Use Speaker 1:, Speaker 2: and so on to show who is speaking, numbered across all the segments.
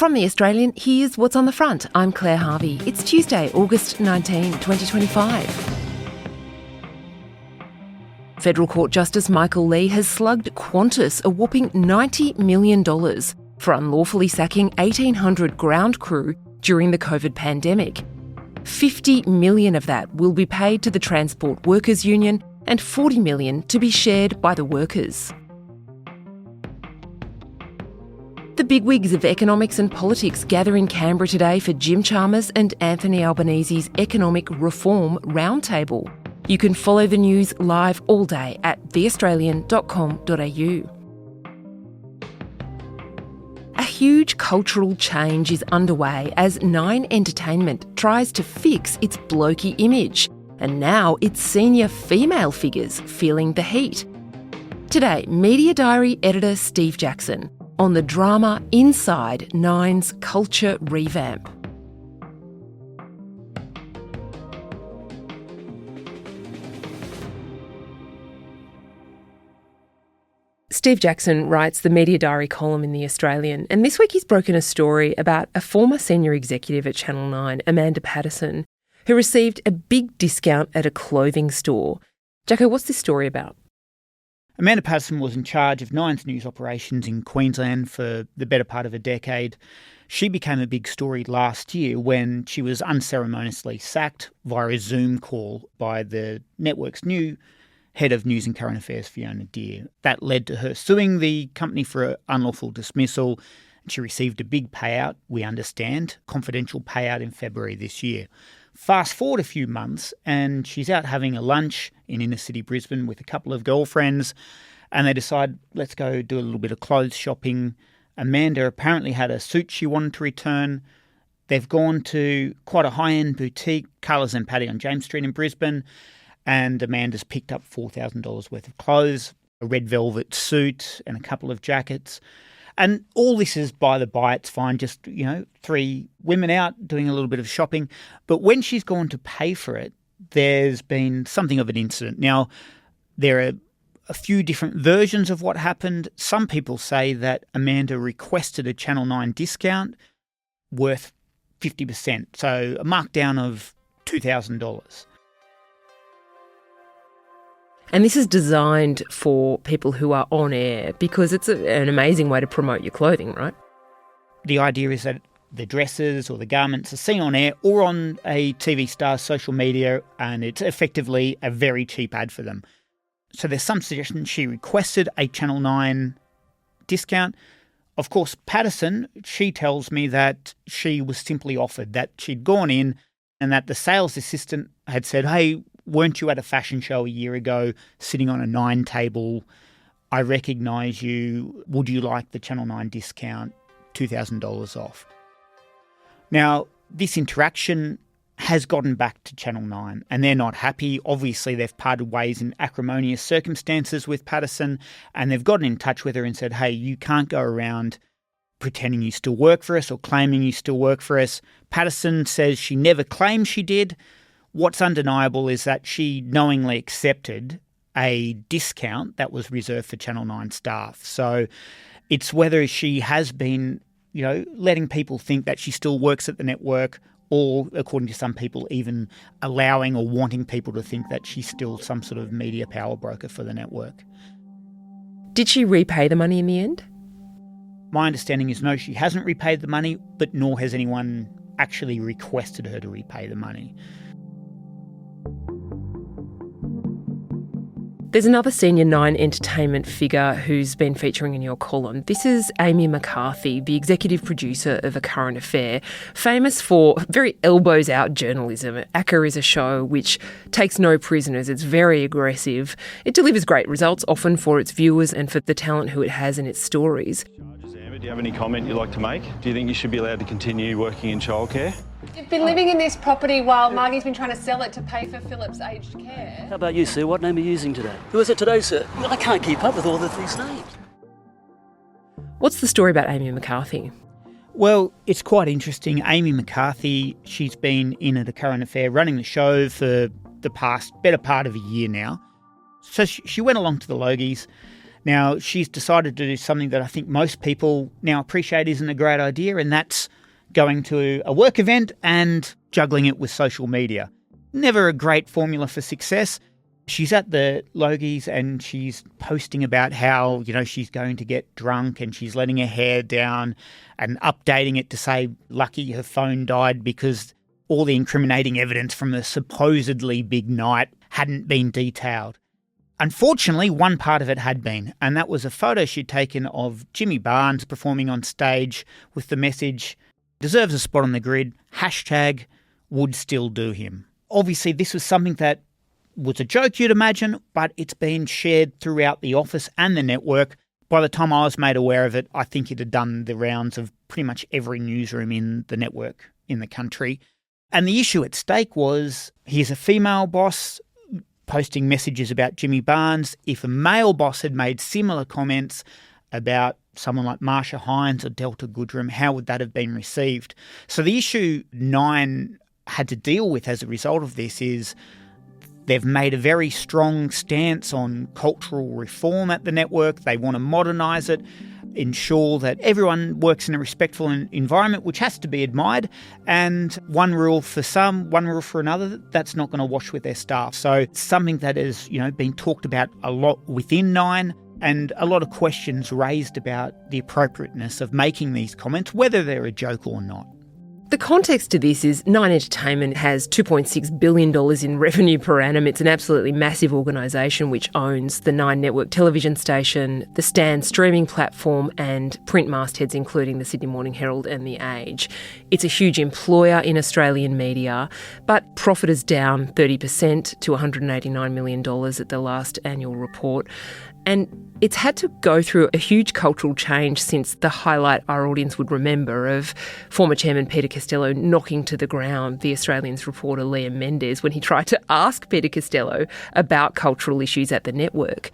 Speaker 1: From The Australian, here's what's on the front. I'm Claire Harvey. It's Tuesday, August 19, 2025. Federal Court Justice Michael Lee has slugged Qantas a whopping $90 million for unlawfully sacking 1,800 ground crew during the COVID pandemic. $50 million of that will be paid to the Transport Workers Union and $40 million to be shared by the workers. The bigwigs of economics and politics gather in Canberra today for Jim Chalmers and Anthony Albanese's Economic Reform Roundtable. You can follow the news live all day at theaustralian.com.au. A huge cultural change is underway as Nine Entertainment tries to fix its blokey image, and now its senior female figures feeling the heat. Today, Media Diary editor Steve Jackson on the drama inside Nine's culture revamp. Steve Jackson writes the Media Diary column in The Australian, and this week he's broken a story about a former senior executive at Channel 9, Amanda Patterson, who received a big discount at a clothing store. Jacko, what's this story about?
Speaker 2: Amanda Patterson was in charge of Nine's news operations in Queensland for the better part of a decade. She became a big story last year when she was unceremoniously sacked via a Zoom call by the network's new head of news and current affairs, Fiona Deer. That led to her suing the company for unlawful dismissal. She received a big payout, we understand, confidential payout in February this year. Fast forward a few months and she's out having a lunch in inner city Brisbane with a couple of girlfriends, and they decide, let's go do a little bit of clothes shopping. Amanda apparently had a suit she wanted to return. They've gone to quite a high-end boutique, Carla's and Patty on James Street in Brisbane, and Amanda's picked up $4,000 worth of clothes, a red velvet suit and a couple of jackets. And all this is by the by, it's fine, just, three women out doing a little bit of shopping. But when she's gone to pay for it, there's been something of an incident. Now, there are a few different versions of what happened. Some people say that Amanda requested a Channel 9 discount worth 50%, so a markdown of $2,000.
Speaker 1: And this is designed for people who are on air because it's an amazing way to promote your clothing, right?
Speaker 2: The idea is that the dresses or the garments are seen on air or on a TV star's social media, and it's effectively a very cheap ad for them. So there's some suggestion she requested a Channel 9 discount. Of course, Patterson, she tells me that she was simply offered, that she'd gone in and that the sales assistant had said, hey, weren't you at a fashion show a year ago sitting on a Nine table? I recognise you. Would you like the Channel 9 discount, $2,000 off? Now, this interaction has gotten back to Channel 9 and they're not happy. Obviously, they've parted ways in acrimonious circumstances with Patterson, and they've gotten in touch with her and said, hey, you can't go around pretending you still work for us or claiming you still work for us. Patterson says she never claimed she did. What's undeniable is that she knowingly accepted a discount that was reserved for Channel 9 staff. So it's whether she has been, letting people think that she still works at the network, or, according to some people, even allowing or wanting people to think that she's still some sort of media power broker for the network.
Speaker 1: Did she repay the money in the end?
Speaker 2: My understanding is no, she hasn't repaid the money, but nor has anyone actually requested her to repay the money.
Speaker 1: There's another senior Nine Entertainment figure who's been featuring in your column. This is Amy McCarthy, the executive producer of A Current Affair, famous for very elbows-out journalism. ACCA is a show which takes no prisoners. It's very aggressive. It delivers great results, often for its viewers and for the talent who it has in its stories.
Speaker 3: Do you have any comment you'd like to make? Do you think you should be allowed to continue working in childcare?
Speaker 4: You've been living in this property while Margie's been trying to sell it to pay for Philip's aged care.
Speaker 5: How about you, sir? What name are you using today? Who is it today, sir? I can't keep up with all of these names.
Speaker 1: What's the story about Amy McCarthy?
Speaker 2: Well, it's quite interesting. Amy McCarthy, she's been in at A Current Affair running the show for the past better part of a year now. So she went along to the Logies Now, she's decided to do something that I think most people now appreciate isn't a great idea, and that's going to a work event and juggling it with social media. Never a great formula for success. She's at the Logies and she's posting about how, she's going to get drunk and she's letting her hair down and updating it to say, lucky her phone died because all the incriminating evidence from the supposedly big night hadn't been detailed. Unfortunately, one part of it had been, and that was a photo she'd taken of Jimmy Barnes performing on stage with the message, deserves a spot on the grid, # would still do him. Obviously, this was something that was a joke, you'd imagine, but it's been shared throughout the office and the network. By the time I was made aware of it, I think it had done the rounds of pretty much every newsroom in the network in the country. And the issue at stake was, here's a female boss posting messages about Jimmy Barnes. If a male boss had made similar comments about someone like Marsha Hines or Delta Goodrem, how would that have been received? So the issue Nine had to deal with as a result of this is they've made a very strong stance on cultural reform at the network. They want to modernise it, ensure that everyone works in a respectful environment, which has to be admired. And one rule for some, one rule for another, that's not going to wash with their staff. So it's something that has, been talked about a lot within Nine, and a lot of questions raised about the appropriateness of making these comments, whether they're a joke or not.
Speaker 1: The context to this is Nine Entertainment has $2.6 billion in revenue per annum. It's an absolutely massive organisation which owns the Nine Network television station, the Stan streaming platform and print mastheads including the Sydney Morning Herald and The Age. It's a huge employer in Australian media, but profit is down 30% to $189 million at the last annual report. And it's had to go through a huge cultural change since the highlight our audience would remember of former chairman Peter Costello knocking to the ground the Australian's reporter Liam Mendes when he tried to ask Peter Costello about cultural issues at the network.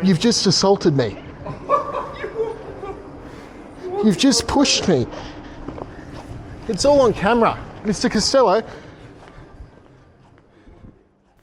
Speaker 6: You've just assaulted me. You've just pushed me. It's all on camera. Mr. Costello.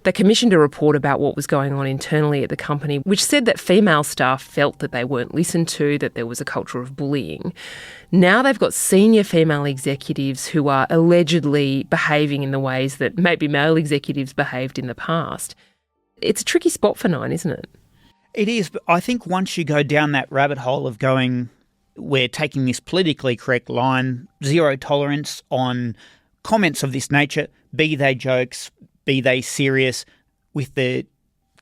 Speaker 1: They commissioned a report about what was going on internally at the company, which said that female staff felt that they weren't listened to, that there was a culture of bullying. Now they've got senior female executives who are allegedly behaving in the ways that maybe male executives behaved in the past. It's a tricky spot for Nine, isn't it?
Speaker 2: It is, but I think once you go down that rabbit hole of going, we're taking this politically correct line, zero tolerance on comments of this nature, be they jokes, be they serious, with the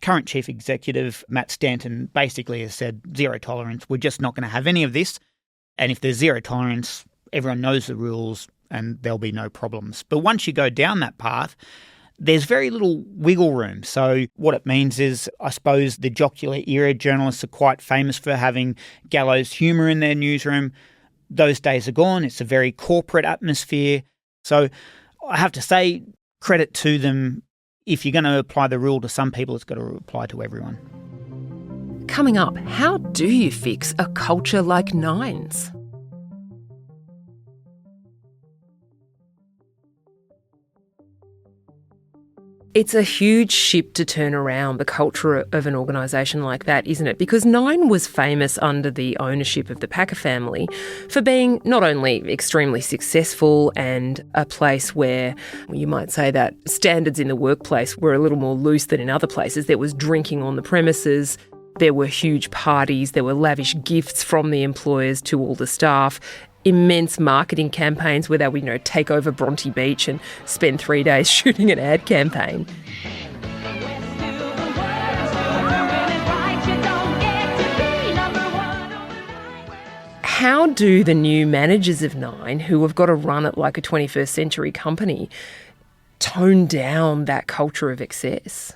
Speaker 2: current chief executive, Matt Stanton, basically has said zero tolerance. We're just not going to have any of this. And if there's zero tolerance, everyone knows the rules and there'll be no problems. But once you go down that path, there's very little wiggle room. So what it means is, I suppose the jocular era journalists are quite famous for having gallows humour in their newsroom. Those days are gone. It's a very corporate atmosphere. So I have to say, credit to them. If you're going to apply the rule to some people, it's got to apply to everyone.
Speaker 1: Coming up, how do you fix a culture like Nine's? It's a huge ship to turn around, the culture of an organisation like that, isn't it? Because Nine was famous under the ownership of the Packer family for being not only extremely successful and a place where you might say that standards in the workplace were a little more loose than in other places. There was drinking on the premises, there were huge parties, there were lavish gifts from the employers to all the staff, immense marketing campaigns where they would, take over Bronte Beach and spend 3 days shooting an ad campaign. How do the new managers of Nine, who have got to run it like a 21st century company, tone down that culture of excess?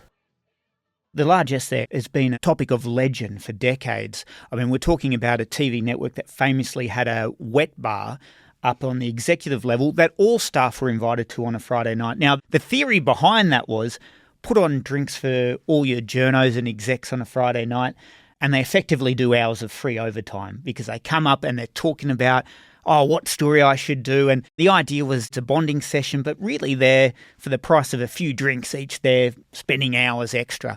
Speaker 2: The largesse there has been a topic of legend for decades. I mean, we're talking about a TV network that famously had a wet bar up on the executive level that all staff were invited to on a Friday night. Now, the theory behind that was put on drinks for all your journos and execs on a Friday night, and they effectively do hours of free overtime because they come up and they're talking about, what story I should do. And the idea was it's a bonding session, but really they're, for the price of a few drinks each, they're spending hours extra.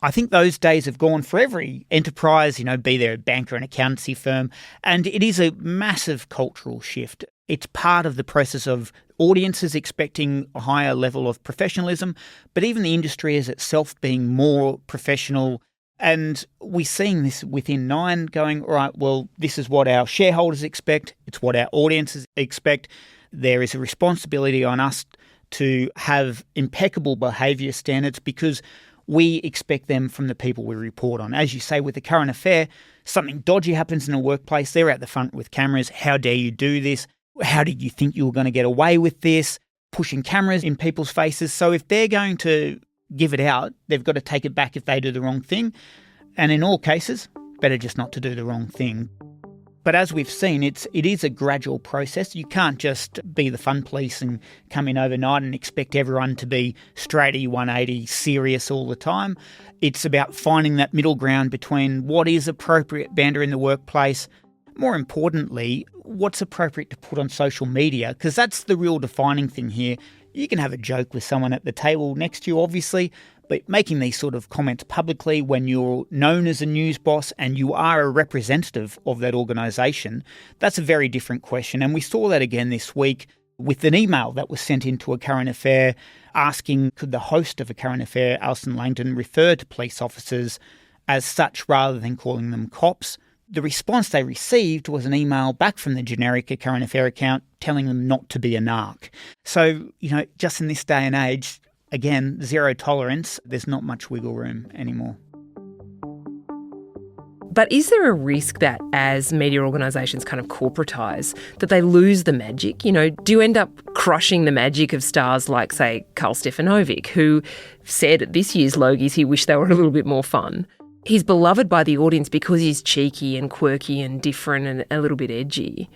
Speaker 2: I think those days have gone for every enterprise, be they a bank or an accountancy firm, and it is a massive cultural shift. It's part of the process of audiences expecting a higher level of professionalism, but even the industry as itself being more professional. And we're seeing this within Nine going, all right, well, this is what our shareholders expect. It's what our audiences expect. There is a responsibility on us to have impeccable behaviour standards because we expect them from the people we report on. As you say, with the current affair, something dodgy happens in a workplace, they're at the front with cameras. How dare you do this? How did you think you were going to get away with this? Pushing cameras in people's faces. So if they're going to give it out, they've got to take it back if they do the wrong thing. And in all cases, better just not to do the wrong thing. But as we've seen, it is a gradual process. You can't just be the fun police and come in overnight and expect everyone to be straighty 180, serious all the time. It's about finding that middle ground between what is appropriate banter in the workplace, more importantly, what's appropriate to put on social media, because that's the real defining thing here. You can have a joke with someone at the table next to you, obviously, but making these sort of comments publicly when you're known as a news boss and you are a representative of that organisation, that's a very different question. And we saw that again this week with an email that was sent into a current affair asking could the host of a current affair, Alison Langdon, refer to police officers as such rather than calling them cops. The response they received was an email back from the generic current affair account telling them not to be a narc. So, just in this day and age, again, zero tolerance, there's not much wiggle room anymore.
Speaker 1: But is there a risk that as media organisations kind of corporatise, that they lose the magic? Do you end up crushing the magic of stars like, say, Karl Stefanovic, who said at this year's Logies he wished they were a little bit more fun? He's beloved by the audience because he's cheeky and quirky and different and a little bit edgy.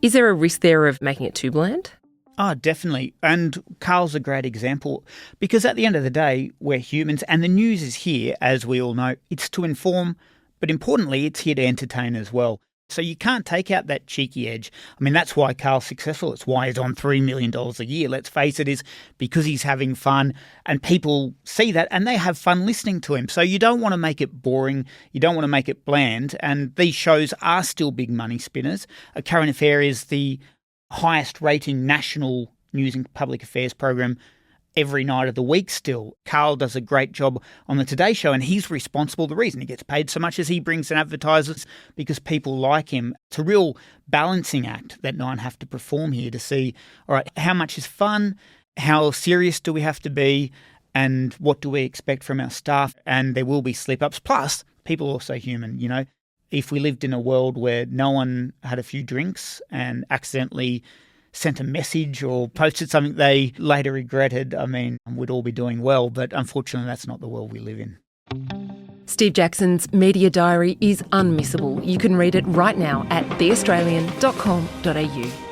Speaker 1: Is there a risk there of making it too bland?
Speaker 2: Oh, definitely. And Karl's a great example because at the end of the day, we're humans and the news is here, as we all know. It's to inform, but importantly, it's here to entertain as well. So you can't take out that cheeky edge. I mean, that's why Karl's successful. It's why he's on $3 million a year. Let's face it, is because he's having fun and people see that and they have fun listening to him. So you don't want to make it boring. You don't want to make it bland. And these shows are still big money spinners. A Current Affair is the highest rating national news and public affairs program every night of the week still. Karl does a great job on the Today Show and he's responsible. The reason he gets paid so much is he brings in advertisers because people like him. It's a real balancing act that Nine have to perform here to see, all right, how much is fun, how serious do we have to be, and what do we expect from our staff? And there will be slip-ups. Plus, people are also human, If we lived in a world where no one had a few drinks and accidentally sent a message or posted something they later regretted, we'd all be doing well. But unfortunately, that's not the world we live in.
Speaker 1: Steve Jackson's media diary is unmissable. You can read it right now at theaustralian.com.au.